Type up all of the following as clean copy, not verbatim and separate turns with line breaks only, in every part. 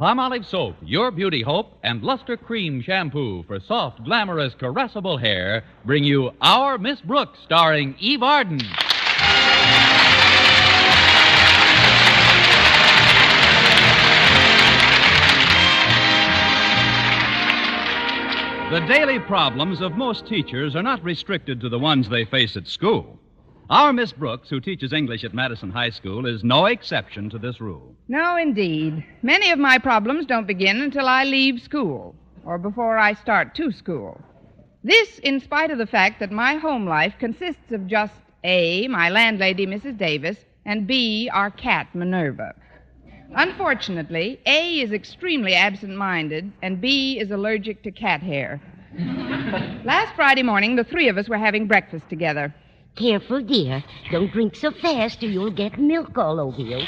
Palmolive Soap, your beauty hope, and Luster Cream Shampoo for soft, glamorous, caressable hair bring you Our Miss Brooks, starring Eve Arden. The daily problems of most teachers are not restricted to the ones they face at school. Our Miss Brooks, who teaches English at Madison High School, is no exception to this rule.
No, indeed. Many of my problems don't begin until I leave school, or before I start to school. This, in spite of the fact that my home life consists of just A, my landlady, Mrs. Davis, and B, our cat, Minerva. Unfortunately, A is extremely absent-minded, and B is allergic to cat hair. Last Friday morning, the three of us were having breakfast together.
Careful, dear. Don't drink so fast or you'll get milk all over you.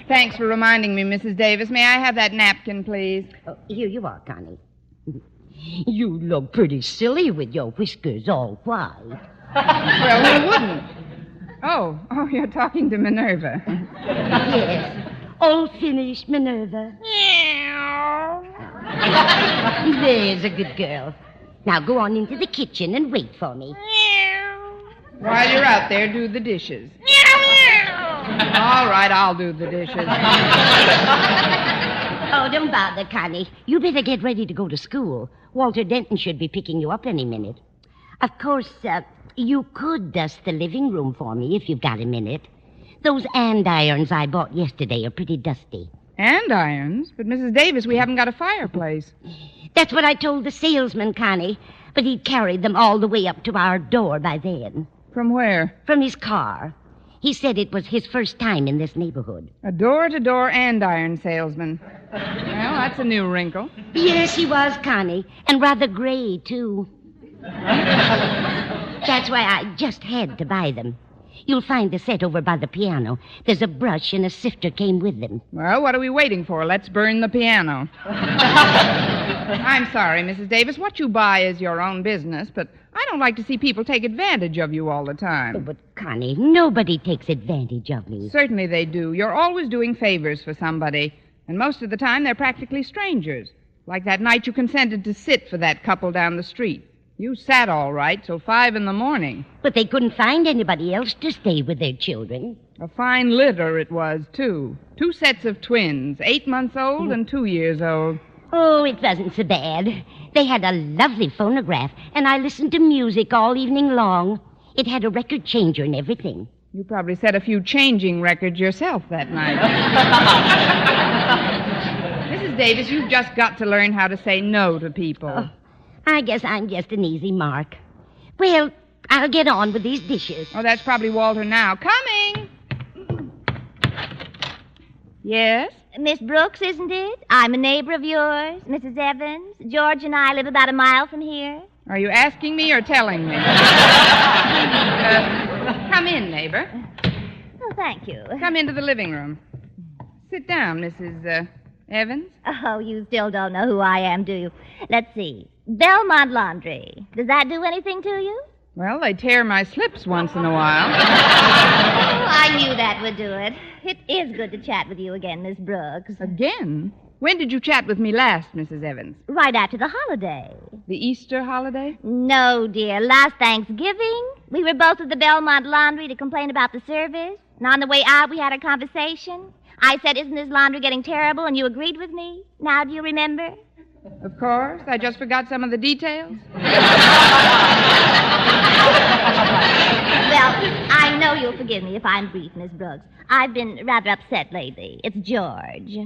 Thanks for reminding me, Mrs. Davis. May I have that napkin, please?
Oh, here you are, Connie. You look pretty silly with your whiskers all white.
Well, who wouldn't? Oh, you're talking to Minerva.
Yes. All finished, Minerva. There's a good girl. Now go on into the kitchen and wait for me.
While you're out there, do the dishes. All right, I'll do the dishes.
Oh, don't bother, Connie. You better get ready to go to school. Walter Denton should be picking you up any minute. Of course, you could dust the living room for me if you've got a minute. Those andirons I bought yesterday are pretty dusty.
Andirons? But, Mrs. Davis, we haven't got a fireplace.
That's what I told the salesman, Connie. But he'd carried them all the way up to our door by then.
From where?
From his car. He said it was his first time in this neighborhood.
A door-to-door andiron salesman. Well, that's a new wrinkle.
Yes, he was, Connie. And rather gray, too. That's why I just had to buy them. You'll find the set over by the piano. There's a brush and a sifter came with them.
Well, what are we waiting for? Let's burn the piano. I'm sorry, Mrs. Davis. What you buy is your own business, but I don't like to see people take advantage of you all the time.
Oh, but, Connie, nobody takes advantage of me.
Certainly they do. You're always doing favors for somebody, and most of the time they're practically strangers. Like that night you consented to sit for that couple down the street. You sat all right till 5 a.m.
But they couldn't find anybody else to stay with their children.
A fine litter it was, too. 2 sets of twins, 8 months old and 2 years old.
Oh, it wasn't so bad. They had a lovely phonograph, and I listened to music all evening long. It had a record changer and everything.
You probably set a few changing records yourself that night. Mrs. Davis, you've just got to learn how to say no to people.
Oh. I guess I'm just an easy mark. Well, I'll get on with these dishes.
Oh, that's probably Walter now. Coming! Yes?
Miss Brooks, isn't it? I'm a neighbor of yours, Mrs. Evans. George and I live about a mile from here.
Are you asking me or telling me? Come in, neighbor.
Oh, thank you.
Come into the living room. Sit down, Mrs. Evans.
Oh, you still don't know who I am, do you? Let's see. Belmont Laundry. Does that do anything to you?
Well, they tear my slips once in a while.
Oh, I knew that would do it. It is good to chat with you again, Miss Brooks.
Again? When did you chat with me last, Mrs. Evans?
Right after the holiday.
The Easter holiday?
No, dear. Last Thanksgiving, we were both at the Belmont Laundry to complain about the service. And on the way out, we had a conversation. I said, isn't this laundry getting terrible? And you agreed with me. Now, do you remember?
Of course. I just forgot some of the details.
Well, I know you'll forgive me if I'm brief, Miss Brooks. I've been rather upset lately. It's George.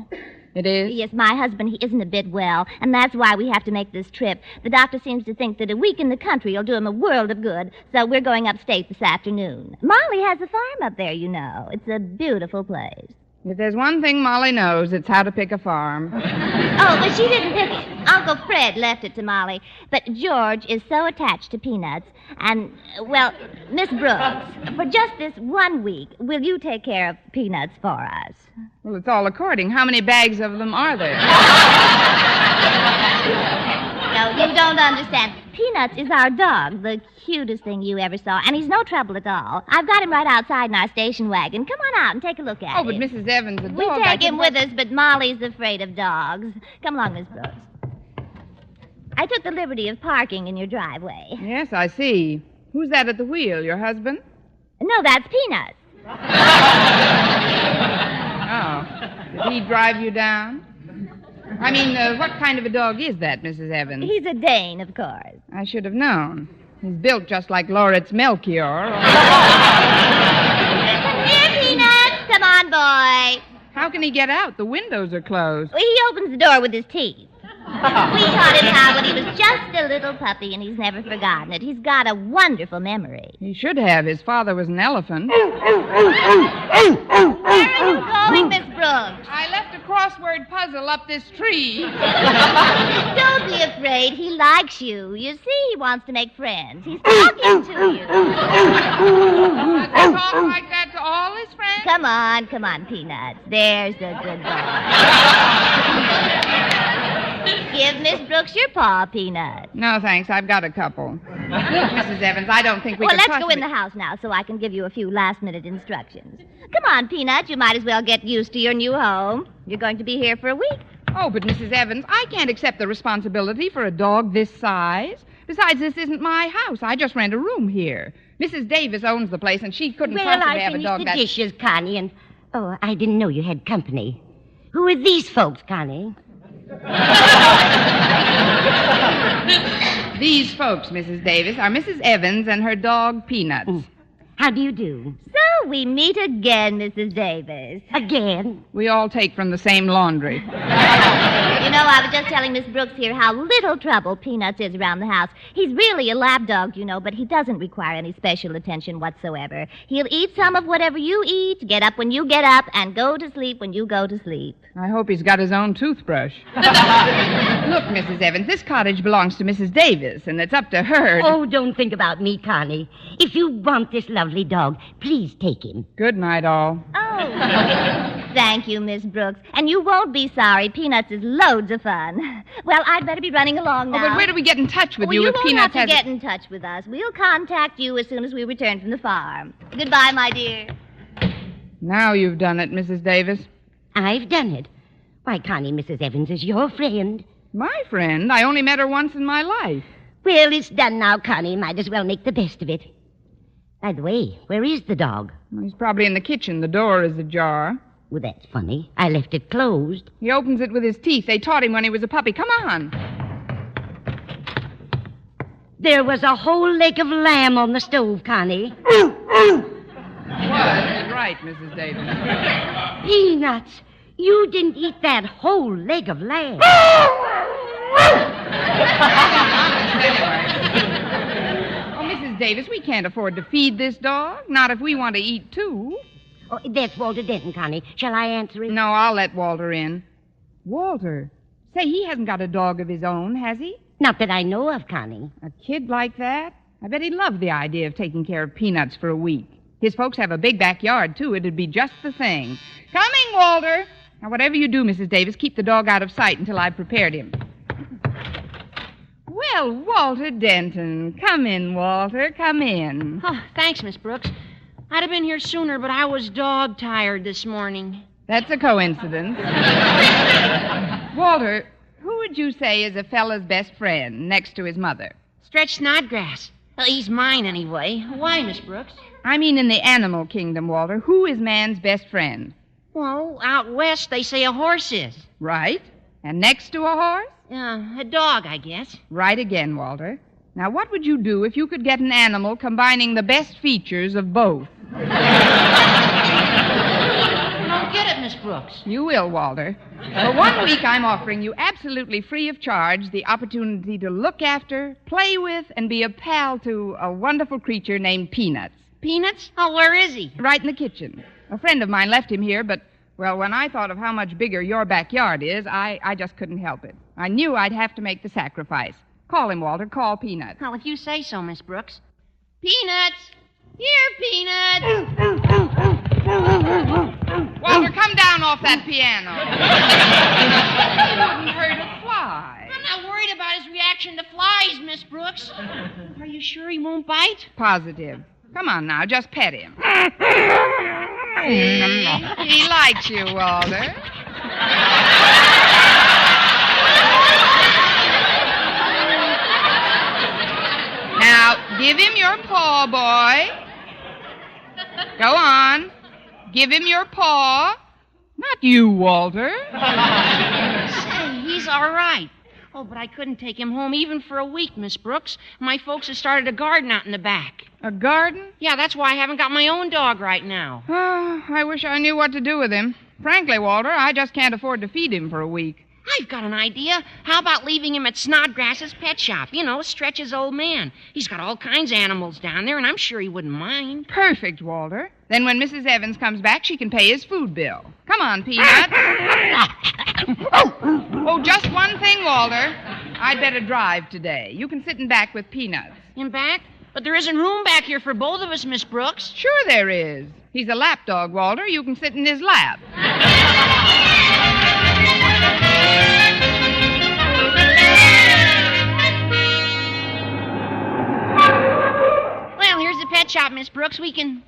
It is?
Yes, my husband, he isn't a bit well, and that's why we have to make this trip. The doctor seems to think that a week in the country will do him a world of good, so we're going upstate this afternoon. Molly has a farm up there, you know. It's a beautiful place.
If there's one thing Molly knows, it's how to pick a farm.
Oh, but she didn't pick it. Uncle Fred left it to Molly. But George is so attached to peanuts. And, well, Miss Brooks, for just this 1 week, will you take care of peanuts for us?
Well, it's all according. How many bags of them are there?
No, you don't understand. Peanuts is our dog, the cutest thing you ever saw, and he's no trouble at all. I've got him right outside in our station wagon. Come on out and take a look at him.
Oh, but Mrs. Evans, the
We
dog...
take him with us, but Molly's afraid of dogs. Come along, Miss Brooks. I took the liberty of parking in your driveway.
Yes, I see. Who's that at the wheel, your husband?
No, that's Peanuts.
Oh. Did he drive you down? I mean, what kind of a dog is that, Mrs. Evans?
He's a Dane, of course.
I should have known. He's built just like Lauritz Melchior.
Come here, Peanuts. Come on, boy.
How can he get out? The windows are closed.
Well, he opens the door with his teeth. We taught him how when he was just a little puppy, and he's never forgotten it. He's got a wonderful memory.
He should have. His father was an elephant.
Where are you going, Miss Brooks?
I left a crossword puzzle up this tree.
Don't be afraid. He likes you. You see, he wants to make friends. He's talking to you.
Does he talk like that to all his friends?
Come on, Peanuts. There's a good boy. Give Miss Brooks your paw, Peanut.
No, thanks. I've got a couple. Mrs. Evans, I don't think we
Well,
could
let's go in the house now so I can give you a few last-minute instructions. Come on, Peanut. You might as well get used to your new home. You're going to be here for a week.
Oh, but Mrs. Evans, I can't accept the responsibility for a dog this size. Besides, this isn't my house. I just rent a room here. Mrs. Davis owns the place, and she couldn't possibly have a dog
the dishes, Connie, and... Oh, I didn't know you had company. Who are these folks, Connie?
These folks, Mrs. Davis, are Mrs. Evans and her dog, Peanuts.
How do you do?
So we meet again, Mrs. Davis.
Again?
We all take from the same laundry.
You know, I was just telling Miss Brooks here how little trouble Peanuts is around the house. He's really a lap dog, you know, but he doesn't require any special attention whatsoever. He'll eat some of whatever you eat, get up when you get up, and go to sleep when you go to sleep.
I hope he's got his own toothbrush. Look, Mrs. Evans, this cottage belongs to Mrs. Davis, and it's up to her.
Oh, don't think about me, Connie. If you want this lovely dog, please take him.
Good night, all.
Oh, thank you, Miss Brooks. And you won't be sorry. Peanuts is loads of fun. Well, I'd better be running along now.
Oh, but where do we get in touch with you if
won't
Peanuts
have to
has...
get in touch with us. We'll contact you as soon as we return from the farm. Goodbye, my dear.
Now you've done it, Mrs. Davis.
I've done it. Why, Connie, Mrs. Evans is your friend.
My friend? I only met her once in my life.
Well, it's done now, Connie. Might as well make the best of it. By the way, where is the dog?
He's probably in the kitchen. The door is ajar.
Well, that's funny. I left it closed.
He opens it with his teeth. They taught him when he was a puppy. Come on.
There was a whole leg of lamb on the stove, Connie.
Was right, Mrs. Davis.
Peanuts, you didn't eat that whole leg of lamb.
Oh, Mrs. Davis, we can't afford to feed this dog. Not if we want to eat, too.
Oh, that's Walter Denton, Connie. Shall I answer it?
No, I'll let Walter in. Walter? Say, he hasn't got a dog of his own, has he?
Not that I know of, Connie.
A kid like that? I bet he'd love the idea of taking care of Peanuts for a week. His folks have a big backyard, too. It'd be just the thing. Coming, Walter. Now, whatever you do, Mrs. Davis, keep the dog out of sight until I've prepared him. Well, Walter Denton. Come in, Walter. Come in.
Oh, thanks, Miss Brooks. I'd have been here sooner, but I was dog-tired this morning.
That's a coincidence. Walter, who would you say is a fella's best friend next to his mother?
Stretch Snodgrass. Well, he's mine, anyway. Why, Miss Brooks?
I mean in the animal kingdom, Walter. Who is man's best friend?
Well, out west, they say a horse is.
Right. And next to a horse?
A dog, I guess.
Right again, Walter. Now, what would you do if you could get an animal combining the best features of both?
I don't get it, Miss Brooks.
You will, Walter. For 1 week, I'm offering you absolutely free of charge the opportunity to look after, play with, and be a pal to a wonderful creature named Peanuts.
Peanuts? Oh, where is he?
Right in the kitchen. A friend of mine left him here, but, well, when I thought of how much bigger your backyard is, I just couldn't help it. I knew I'd have to make the sacrifice. Call him, Walter. Call Peanuts.
Well, if you say so, Miss Brooks. Peanuts! Here, Peanuts!
Walter, come down off that piano. You wouldn't hurt a fly.
I'm not worried about his reaction to flies, Miss Brooks. you sure he won't bite?
Positive. Come on now, just pet him. He likes you, Walter. Now, give him your paw, boy. Go on. Give him your paw. Not you, Walter.
Say, he's all right. Oh, but I couldn't take him home even for a week, Miss Brooks. My folks have started a garden out in the back.
A garden?
Yeah, that's why I haven't got my own dog right now.
Oh, I wish I knew what to do with him. Frankly, Walter, I just can't afford to feed him for a week.
I've got an idea. How about leaving him at Snodgrass's pet shop? You know, Stretch's old man. He's got all kinds of animals down there, and I'm sure he wouldn't mind.
Perfect, Walter. Then when Mrs. Evans comes back, she can pay his food bill. Come on, Peanut. Oh, just one thing, Walter. I'd better drive today. You can sit in back with Peanuts.
In back? But there isn't room back here for both of us, Miss Brooks.
Sure there is. He's a lap dog, Walter. You can sit in his lap.
Well, here's the pet shop, Miss Brooks. We can...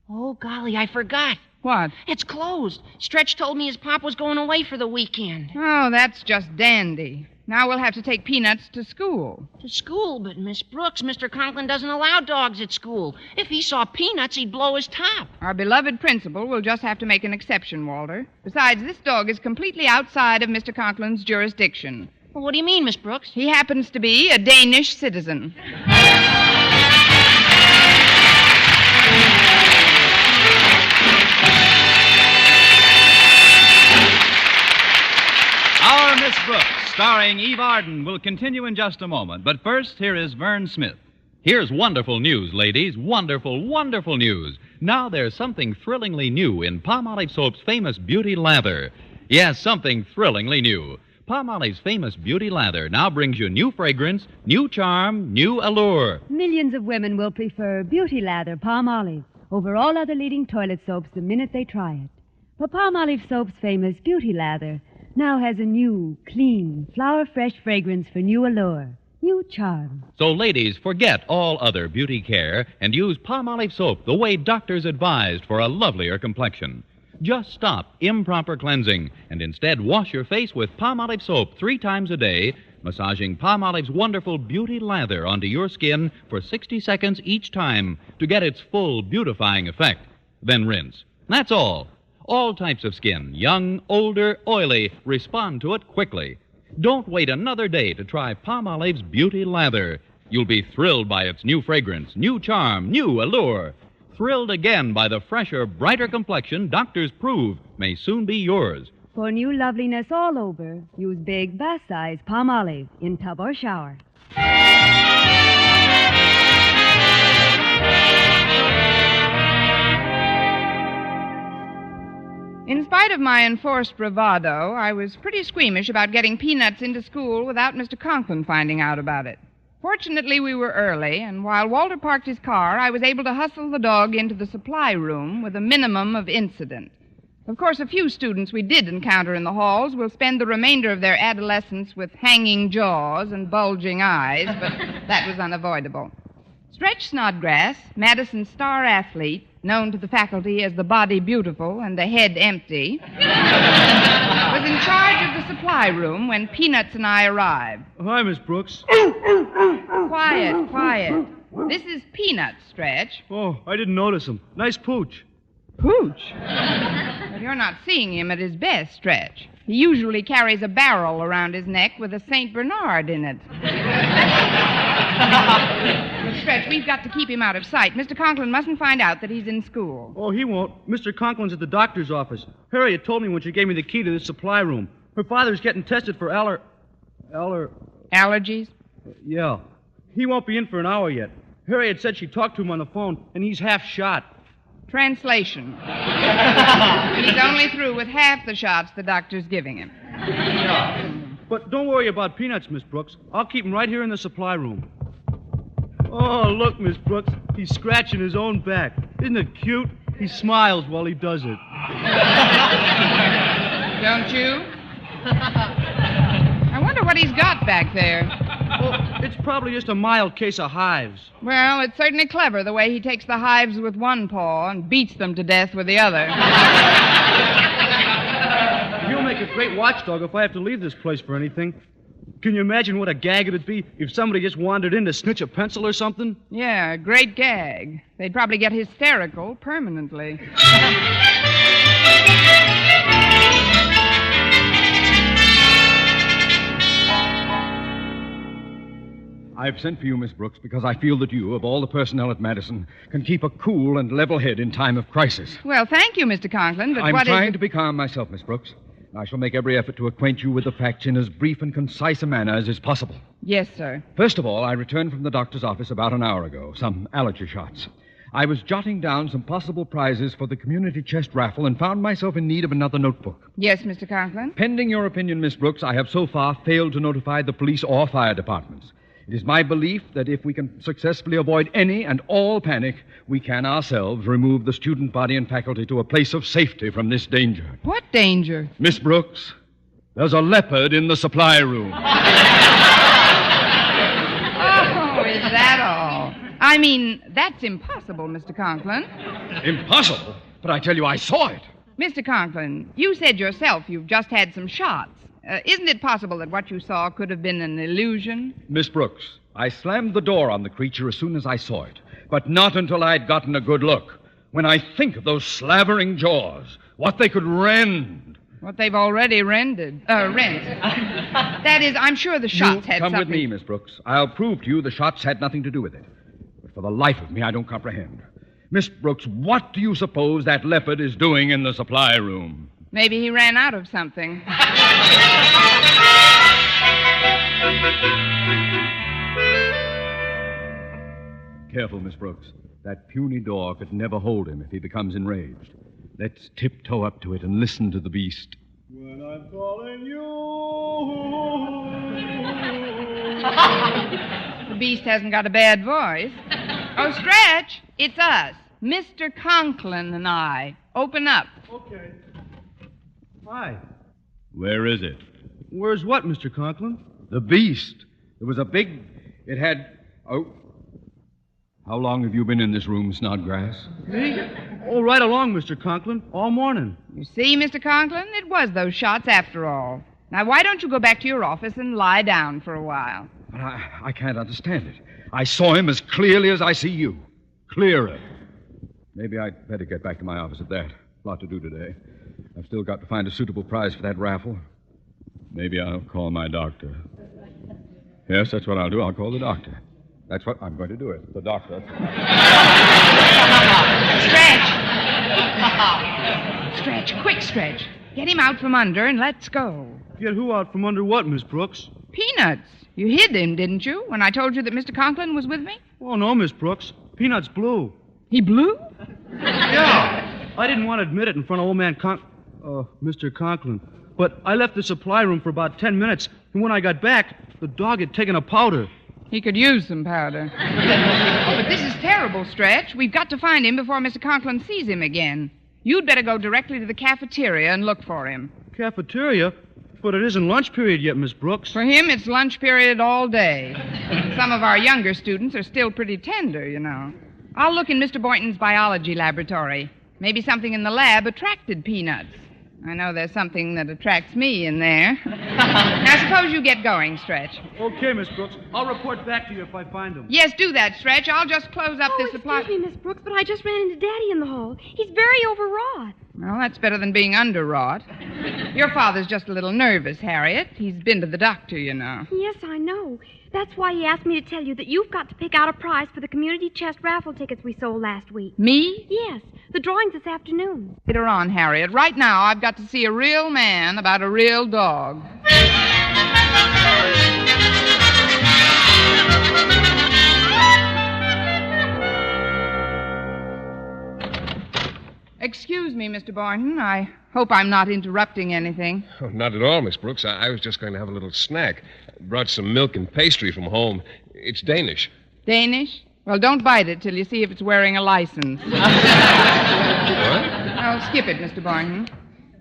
Oh, golly, I forgot.
What?
It's closed. Stretch told me his pop was going away for the weekend.
Oh, that's just dandy. Now we'll have to take Peanuts to school.
To school? But, Miss Brooks, Mr. Conklin doesn't allow dogs at school. If he saw Peanuts, he'd blow his top.
Our beloved principal will just have to make an exception, Walter. Besides, this dog is completely outside of Mr. Conklin's jurisdiction.
Well, what do you mean, Miss Brooks?
He happens to be a Danish citizen.
Our Miss Brooks, starring Eve Arden, will continue in just a moment. But first, here is Vern Smith.
Here's wonderful news, ladies. Wonderful, wonderful news. Now there's something thrillingly new in Palmolive Soap's famous Beauty Lather. Yes, something thrillingly new. Palmolive's famous Beauty Lather now brings you new fragrance, new charm, new allure.
Millions of women will prefer Beauty Lather Palmolive over all other leading toilet soaps the minute they try it. But Palmolive Soap's famous Beauty Lather now has a new, clean, flower-fresh fragrance for new allure, new charm.
So, ladies, forget all other beauty care and use Palmolive Soap the way doctors advised for a lovelier complexion. Just stop improper cleansing and instead wash your face with Palmolive Soap 3 times a day, massaging Palmolive's wonderful Beauty Lather onto your skin for 60 seconds each time to get its full beautifying effect. Then rinse. That's all. All types of skin, young, older, oily, respond to it quickly. Don't wait another day to try Palmolive's Beauty Lather. You'll be thrilled by its new fragrance, new charm, new allure. Thrilled again by the fresher, brighter complexion doctors prove may soon be yours.
For new loveliness all over, use big bath-size Palmolive in tub or shower.
In spite of my enforced bravado, I was pretty squeamish about getting Peanuts into school without Mr. Conklin finding out about it. Fortunately, we were early, and while Walter parked his car, I was able to hustle the dog into the supply room with a minimum of incident. Of course, a few students we did encounter in the halls will spend the remainder of their adolescence with hanging jaws and bulging eyes, but that was unavoidable. Stretch Snodgrass, Madison's star athlete, known to the faculty as the body beautiful and the head empty, was in charge of the supply room when Peanuts and I arrived.
Hi, Miss Brooks.
Quiet, quiet. This is Peanuts, Stretch.
Oh, I didn't notice him. Nice pooch.
Pooch? But you're not seeing him at his best, Stretch. He usually carries a barrel around his neck with a St. Bernard in it. But, Stretch, we've got to keep him out of sight. Mr. Conklin mustn't find out that he's in school.
Oh, he won't. Mr. Conklin's at the doctor's office. Harriet told me when she gave me the key to this supply room. Her father's getting tested for
Allergies?
Yeah. He won't be in for an hour yet. Harriet said she talked to him on the phone, and he's half shot.
Translation. He's only through with half the shots the doctor's giving him.
Yeah. But don't worry about Peanuts, Miss Brooks. I'll keep him right here in the supply room. Oh, look, Miss Brooks. He's scratching his own back. Isn't it cute? He smiles while he does it.
Don't you? I wonder what he's got back there.
Oh, It's probably just a mild case of hives.
Well, it's certainly clever the way he takes the hives with one paw and beats them to death with the other.
He'll make a great watchdog if I have to leave this place for anything. Can you imagine what a gag it'd be if somebody just wandered in to snitch a pencil or something?
Yeah, great gag. They'd probably get hysterical permanently.
I've sent for you, Miss Brooks, because I feel that you, of all the personnel at Madison, can keep a cool and level head in time of crisis.
Well, thank you, Mr. Conklin, but
I'm
what is
trying
it-
to be calm myself, Miss Brooks. I shall make every effort to acquaint you with the facts in as brief and concise a manner as is possible.
Yes, sir.
First of all, I returned from the doctor's office about an hour ago, some allergy shots. I was jotting down some possible prizes for the community chest raffle and found myself in need of another notebook.
Yes, Mr. Conklin?
Pending your opinion, Miss Brooks, I have so far failed to notify the police or fire departments. It is my belief that if we can successfully avoid any and all panic, we can ourselves remove the student body and faculty to a place of safety from this danger.
What danger?
Miss Brooks, there's a leopard in the supply room.
Oh, is that all? I mean, that's impossible, Mr. Conklin.
Impossible? But I tell you, I saw it.
Mr. Conklin, you said yourself you've just had some shots. Isn't it possible that what you saw could have been an illusion?
Miss Brooks, I slammed the door on the creature as soon as I saw it, but not until I'd gotten a good look. When I think of those slavering jaws, what they could rend.
What they've already rent. That is, I'm sure the shots had
Come
something...
with me, Miss Brooks. I'll prove to you the shots had nothing to do with it. But for the life of me, I don't comprehend. Miss Brooks, what do you suppose that leopard is doing in the supply room?
Maybe he ran out of something.
Careful, Miss Brooks. That puny door could never hold him if he becomes enraged. Let's tiptoe up to it and listen to the beast.
When I'm calling you.
The beast hasn't got a bad voice. Oh, Stretch, it's us. Mr. Conklin and I. Open up.
Okay. Hi.
Where is it?
Where's what, Mr. Conklin?
The beast. There was a big... It had... Oh. How long have you been in this room, Snodgrass?
Me? Oh, right along, Mr. Conklin. All morning.
You see, Mr. Conklin, it was those shots after all. Now, why don't you go back to your office and lie down for a while?
But I can't understand it. I saw him as clearly as I see you. Clearer. Maybe I'd better get back to my office at that. A lot to do today. I've still got to find a suitable prize for that raffle. Maybe I'll call my doctor. Yes, that's what I'll do. I'll call the doctor. That's what I'm going to do it. The doctor.
Stretch, quick, Stretch. Get him out from under and let's go.
Get who out from under what, Miss Brooks?
Peanuts. You hid him, didn't you, when I told you that Mr. Conklin was with me?
Oh, no, Miss Brooks. Peanut's blue.
He blew?
Yeah. I didn't want to admit it in front of old man Mr. Conklin. But I left the supply room for about 10 minutes, and when I got back, the dog had taken a powder.
He could use some powder. Oh, but this is terrible, Stretch. We've got to find him before Mr. Conklin sees him again. You'd better go directly to the cafeteria and look for him.
Cafeteria? But it isn't lunch period yet, Miss Brooks.
For him, it's lunch period all day. Some of our younger students are still pretty tender, you know. I'll look in Mr. Boynton's biology laboratory. Maybe something in the lab attracted Peanuts. I know there's something that attracts me in there. Now, suppose you get going, Stretch.
Okay, Miss Brooks. I'll report back to you if I find him.
Yes, do that, Stretch. I'll just close up this supply...
Excuse me, Miss Brooks, but I just ran into Daddy in the hall. He's very overwrought.
Well, that's better than being underwrought. Your father's just a little nervous, Harriet. He's been to the doctor, you know.
Yes, I know. That's why he asked me to tell you that you've got to pick out a prize for the community chest raffle tickets we sold last week.
Me?
Yes, the drawing's this afternoon.
Later on, Harriet. Right now, I've got to see a real man about a real dog. Excuse me, Mr. Boynton. I hope I'm not interrupting anything.
Oh, not at all, Miss Brooks. I was just going to have a little snack. Brought some milk and pastry from home. It's Danish.
Danish? Well, don't bite it till you see if it's wearing a license.
What?
Oh, skip it, Mr. Boynton.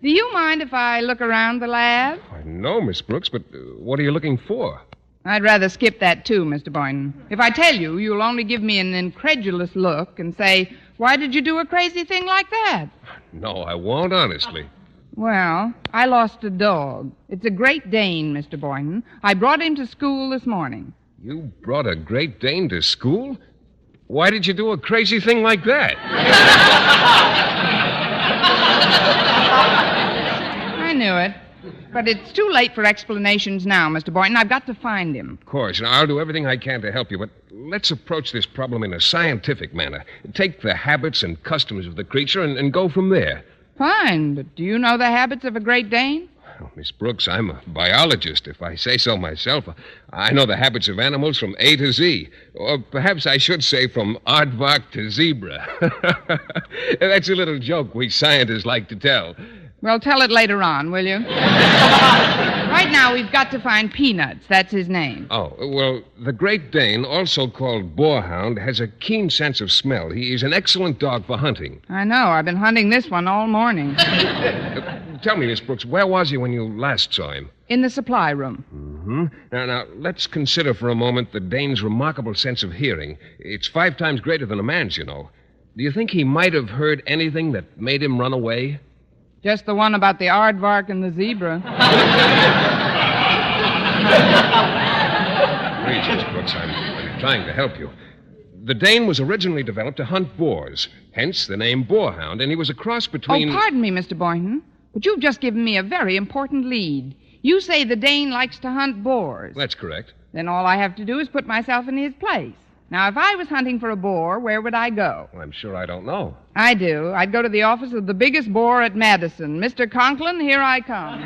Do you mind if I look around the lab?
I know, Miss Brooks, but what are you looking for?
I'd rather skip that, too, Mr. Boynton. If I tell you, you'll only give me an incredulous look and say, why did you do a crazy thing like that?
No, I won't, honestly.
Well, I lost a dog. It's a Great Dane, Mr. Boynton. I brought him to school this morning.
You brought a Great Dane to school? Why did you do a crazy thing like that?
I knew it. But it's too late for explanations now, Mr. Boynton. I've got to find him.
Of course, and I'll do everything I can to help you, but let's approach this problem in a scientific manner. Take the habits and customs of the creature and go from there.
Fine, but do you know the habits of a Great Dane?
Well, Miss Brooks, I'm a biologist, if I say so myself. I know the habits of animals from A to Z. Or perhaps I should say from aardvark to zebra. That's a little joke we scientists like to tell.
Well, tell it later on, will you? Right now, we've got to find Peanuts. That's his name.
Oh, well, the Great Dane, also called boarhound, has a keen sense of smell. He's an excellent dog for hunting.
I know. I've been hunting this one all morning.
Tell me, Miss Brooks, where was he when you last saw him?
In the supply room.
Mm-hmm. Now, let's consider for a moment the Dane's remarkable sense of hearing. It's 5 times greater than a man's, you know. Do you think he might have heard anything that made him run away?
Just the one about the aardvark and the zebra.
Please, Miss Brooks, I'm trying to help you. The Dane was originally developed to hunt boars, hence the name boarhound, and he was a cross between...
Oh, pardon me, Mr. Boynton, but you've just given me a very important lead. You say the Dane likes to hunt boars.
That's correct.
Then all I have to do is put myself in his place. Now, if I was hunting for a boar, where would I go?
Well, I'm sure I don't know.
I do. I'd go to the office of the biggest boar at Madison. Mr. Conklin, here I come.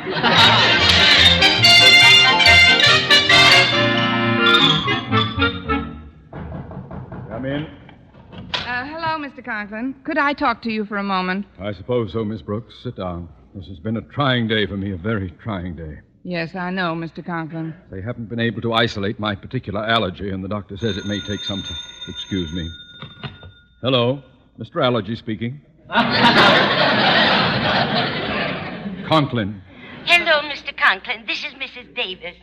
Come in.
Hello, Mr. Conklin. Could I talk to you for a moment?
I suppose so, Miss Brooks. Sit down. This has been a trying day for me, a very trying day.
Yes, I know, Mr. Conklin.
They haven't been able to isolate my particular allergy, and the doctor says it may take some time. Excuse me. Hello, Mr. Allergy speaking. Conklin.
Hello, Mr. Conklin. This is Mrs. Davis.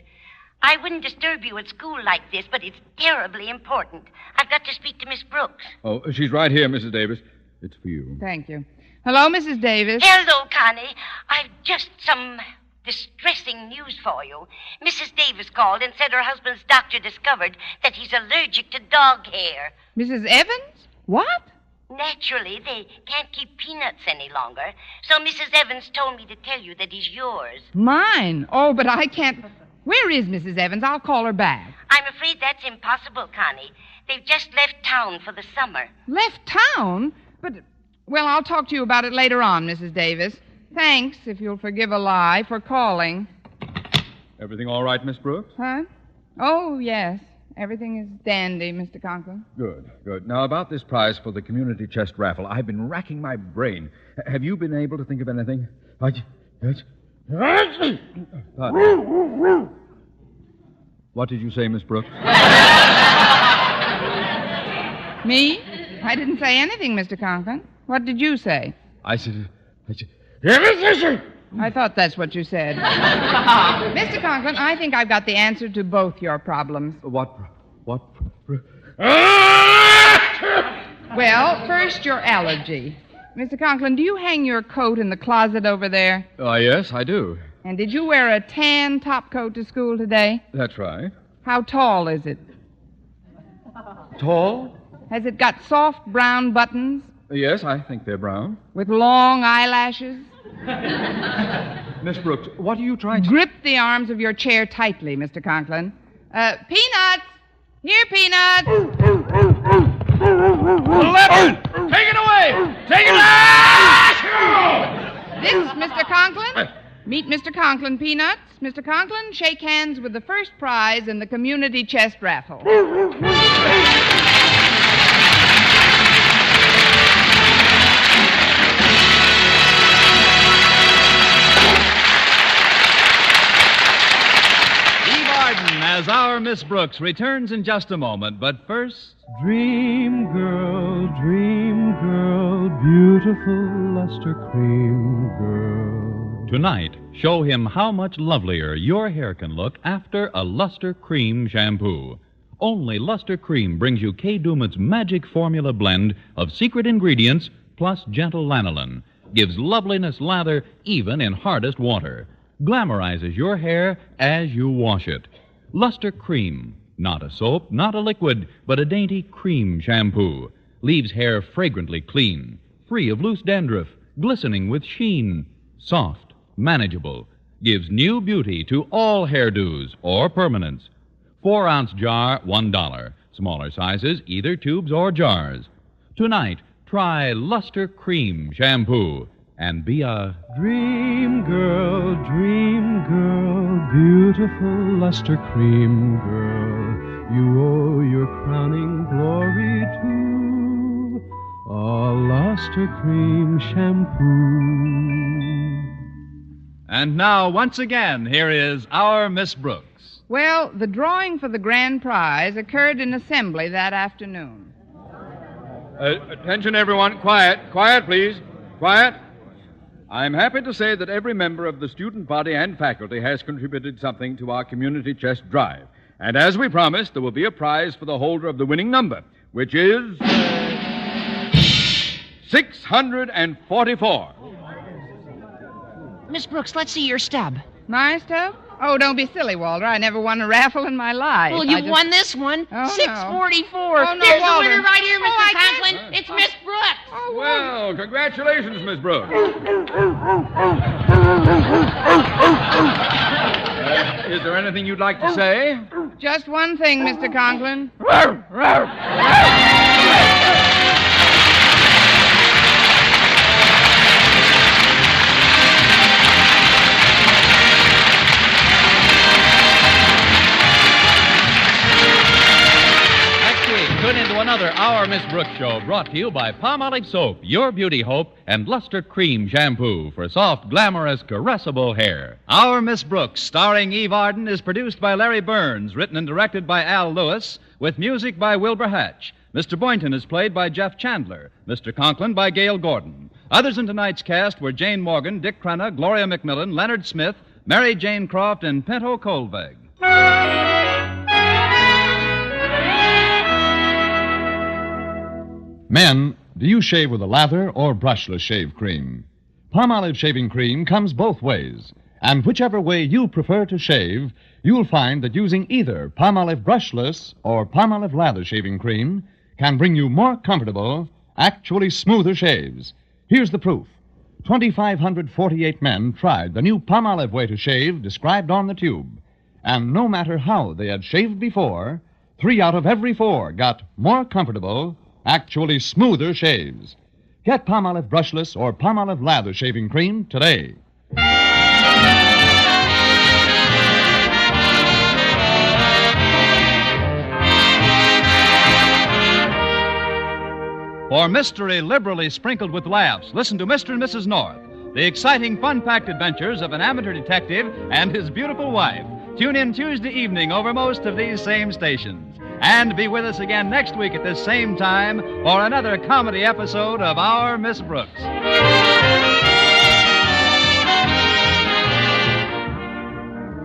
I wouldn't disturb you at school like this, but it's terribly important. I've got to speak to Miss Brooks.
Oh, she's right here, Mrs. Davis. It's for you.
Thank you. Hello, Mrs. Davis.
Hello, Connie. I've just some distressing news for you. Mrs. Davis called and said her husband's doctor discovered that he's allergic to dog hair.
Mrs. Evans? What?
Naturally, they can't keep Peanuts any longer, so Mrs. Evans told me to tell you that he's yours.
Mine? Oh, but I can't... Where is Mrs. Evans? I'll call her back.
I'm afraid that's impossible, Connie. They've just left town for the summer.
Left town? But, well, I'll talk to you about it later on, Mrs. Davis. Thanks, if you'll forgive a lie, for calling.
Everything all right, Miss Brooks?
Huh? Oh, yes. Everything is dandy, Mr. Conklin.
Good, good. Now, about this prize for the community chest raffle, I've been racking my brain. Have you been able to think of anything? What did you say, Miss Brooks?
Me? I didn't say anything, Mr. Conklin. What did you say?
I said...
I thought that's what you said. Mr. Conklin, I think I've got the answer to both your problems.
What?
Well, first, your allergy. Mr. Conklin, do you hang your coat in the closet over there?
Yes, I do.
And did you wear a tan topcoat to school today?
That's right.
How tall is it?
Tall?
Has it got soft brown buttons?
Yes, I think they're brown.
With long eyelashes?
Miss Brooks, what are you trying to...
Grip the arms of your chair tightly, Mr. Conklin. Peanuts! Here, Peanuts!
Take it away! Take it away!
This is Mr. Conklin. Meet Mr. Conklin, Peanuts. Mr. Conklin, shake hands with the first prize in the community chest raffle.
Eve Arden as our Miss Brooks returns in just a moment, but first...
Dream girl, beautiful luster cream girl.
Tonight, Show him how much lovelier your hair can look after a Luster Cream shampoo. Only Luster Cream brings you Kay Daumit's magic formula blend of secret ingredients plus gentle lanolin. Gives loveliness lather even in hardest water. Glamorizes your hair as you wash it. Luster Cream. Not a soap, not a liquid, but a dainty cream shampoo. Leaves hair fragrantly clean, free of loose dandruff, glistening with sheen. Soft, manageable. Gives new beauty to all hairdos or permanents. 4-ounce jar, $1. Smaller sizes, either tubes or jars. Tonight, try Luster Cream Shampoo and be a
Dream girl, beautiful luster cream girl. You owe your crowning glory to a luster cream shampoo.
And now, once again, here is our Miss Brooks.
Well, the drawing for the grand prize occurred in assembly that afternoon.
Attention, everyone. Quiet, please. Quiet. I'm happy to say that every member of the student body and faculty has contributed something to our community chest drive. And as we promised, there will be a prize for the holder of the winning number, which is 644.
Miss Brooks, let's see your stub.
My stuff? Oh, don't be silly, Walter. I never won a raffle in my life.
Well, you won this one.
Oh,
644.
Oh, no,
There's
Walter.
the winner right here, Mr.
I
Conklin. It's Miss Brooks.
Oh,
Well, congratulations, Miss Brooks. Is there anything you'd like to say?
just one thing, Mr. Conklin.
Tune into another Our Miss Brooks show brought to you by Palmolive Soap, your beauty hope, and Luster Cream Shampoo for soft, glamorous, caressable hair.
Our Miss Brooks, starring Eve Arden, is produced by Larry Burns, written and directed by Al Lewis, with music by Wilbur Hatch. Mr. Boynton is played by Jeff Chandler, Mr. Conklin by Gail Gordon. Others in tonight's cast were Jane Morgan, Dick Crenna, Gloria McMillan, Leonard Smith, Mary Jane Croft, and Pinto Colveg.
Men, do you shave with a lather or brushless shave cream? Palmolive shaving cream comes both ways, and whichever way you prefer to shave, you'll find that using either Palmolive brushless or Palmolive lather shaving cream can bring you more comfortable, actually smoother shaves. Here's the proof. 2,548 men tried the new Palmolive way to shave described on the tube, and no matter how they had shaved before, 3 out of every 4 got more comfortable, actually smoother shaves. Get Palmolive brushless or Palmolive lather shaving cream today.
For mystery liberally sprinkled with laughs, listen to Mr. and Mrs. North, the exciting, fun-packed adventures of an amateur detective and his beautiful wife. Tune in Tuesday evening over most of these same stations. And be with us again next week at this same time for another comedy episode of Our Miss Brooks.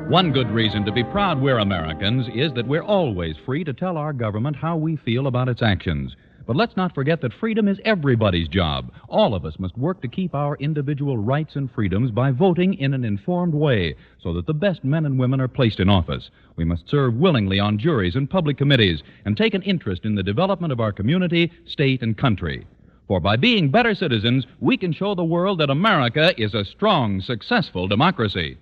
One good reason to be proud we're Americans is that we're always free to tell our government how we feel about its actions. But let's not forget that freedom is everybody's job. All of us must work to keep our individual rights and freedoms by voting in an informed way so that the best men and women are placed in office. We must serve willingly on juries and public committees and take an interest in the development of our community, state, and country. For by being better citizens, we can show the world that America is a strong, successful democracy.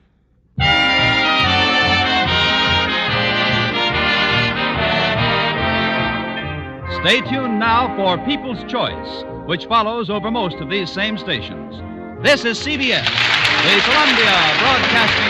Stay tuned now for People's Choice, which follows over most of these same stations. This is CBS, the Columbia Broadcasting